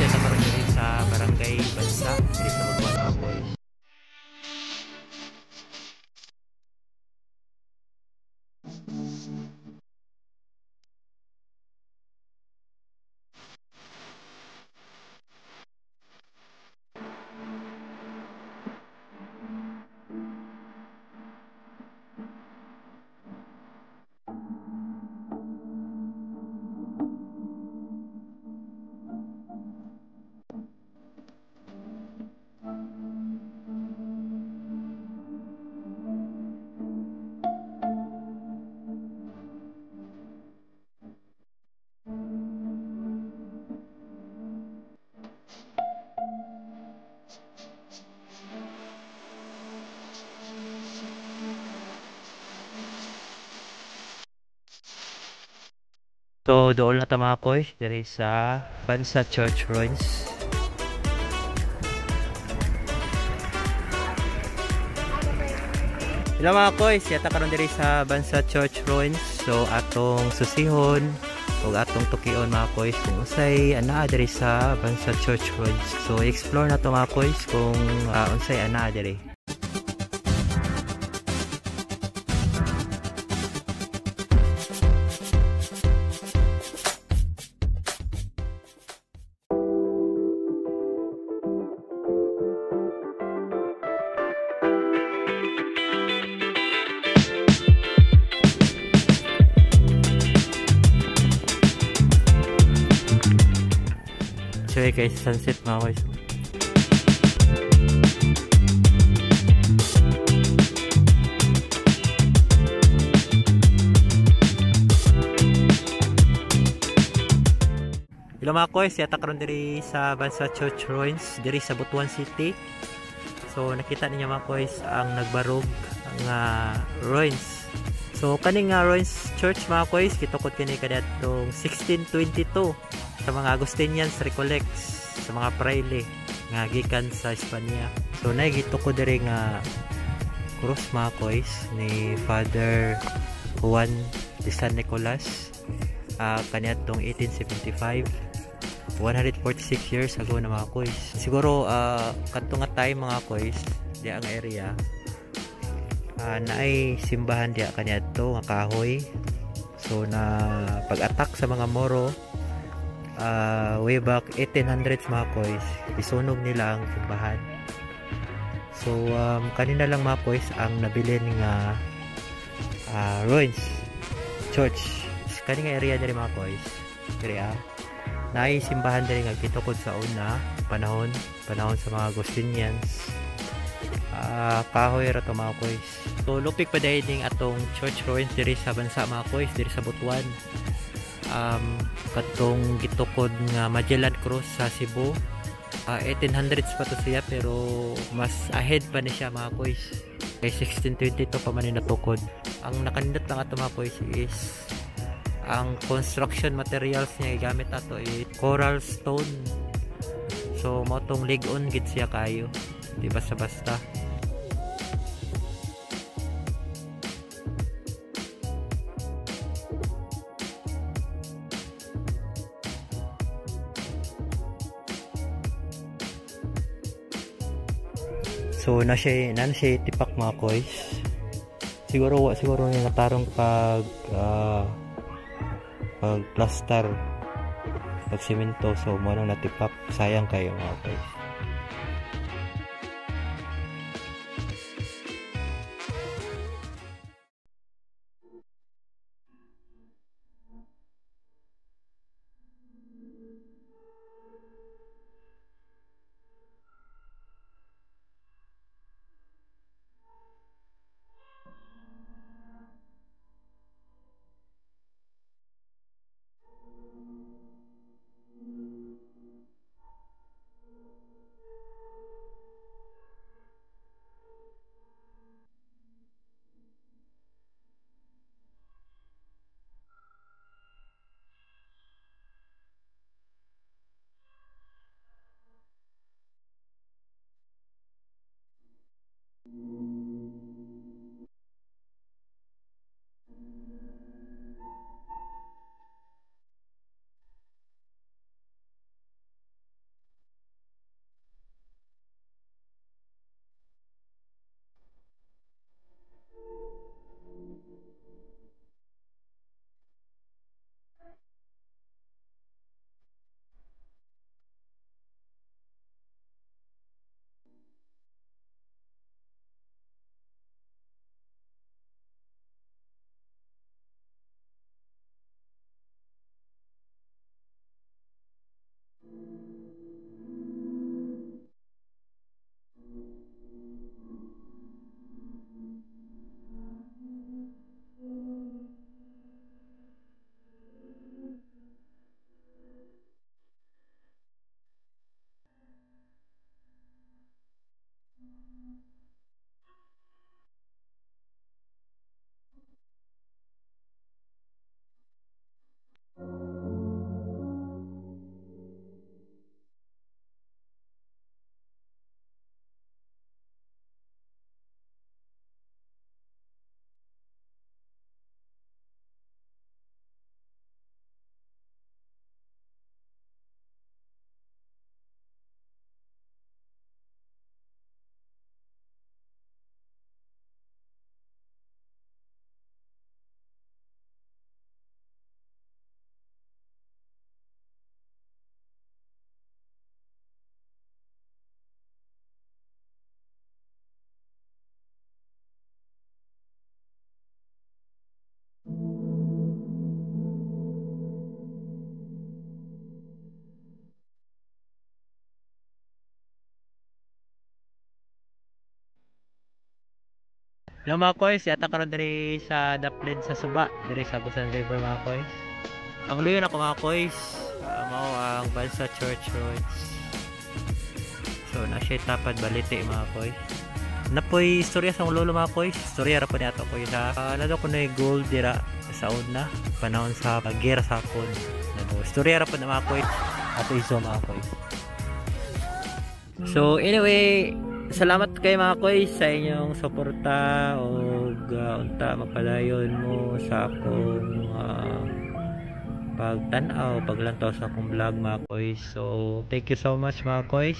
siya karon diri sa Barangay Bansa, diri sa Butuan mga boys. So doon na ta mga boys diri sa Bansa Church Ruins. Hello mga boys, yata karon diri sa Bansa Church Ruins. So atong susihon ug atong tukion mga boys kung unsay ana diri sa Bansa Church Ruins. So explore na to mga boys kung unsay ana diri. Enjoy guys, sunset mga boys. Hello mga boys, yata karon diri sa Bansa Church Ruins, diri sa Butuan City. So nakita ninyo mga boys ang nagbarog ang ruins. So kaning ruins church mga boys, kitukod kini kadtong 1622 sa mga Agustinians Recollects, sa mga praile nga gikan sa Espanya. So naigito ko diri nga cross mga boys ni Father Juan de San Nicolas kaniadtong 1875, 146 years ago na mga boys. Siguro kadto nga time mga boys di ang area naay simbahan diya kaniadto nga kahoy. So na pag-attack sa mga Moro way back 1800s mga boys, isunog nila ang simbahan. So kanina lang mga boys ang nabilin nga ruins church kani nga area diri mga boys. Diri naay simbahan diri nga gitukod sa una panahon sa mga Agustinians. Kahoy ra to mga boys. So lupig pa dahil atong church ruins diri sa Bansa mga boys, diri sa Butuan. Katong gitukod nga Magellan Cross sa Cebu, 1800s pa to siya pero mas ahead pa ni siya mga boys. Kay 1622 pa man ni natukod. Ang nakanindot lang ato mga boys is ang construction materials niya gamit ato ay coral stone. So mo tong lig-on gid siya kayo, di basta-basta. So na siya tipak mga boys. Siguro yung natarong pag plaster, pag simento. So mo nang natipak, sayang kayo mga boys. Hello mga koys, yata karon diri sa Daplin sa Suba, diri sa Busan River mga koys. Ang luyon ako mga koys, mao ang Bansa Church Roads. So na siya tapad balite mga koys. Napoy istorya sa lolo mga koys, istorya ra po ni ato ko sa nado ko na gold dira sa una panahon sa gera sa kon. Nado istorya ra po na mga koys, ato iso mga koys. So anyway, salamat kay mga koy sa inyong suporta o unta mapadayon mo sa akong pagtanaw, paglantaw sa akong vlog mga koy. So thank you so much mga koy.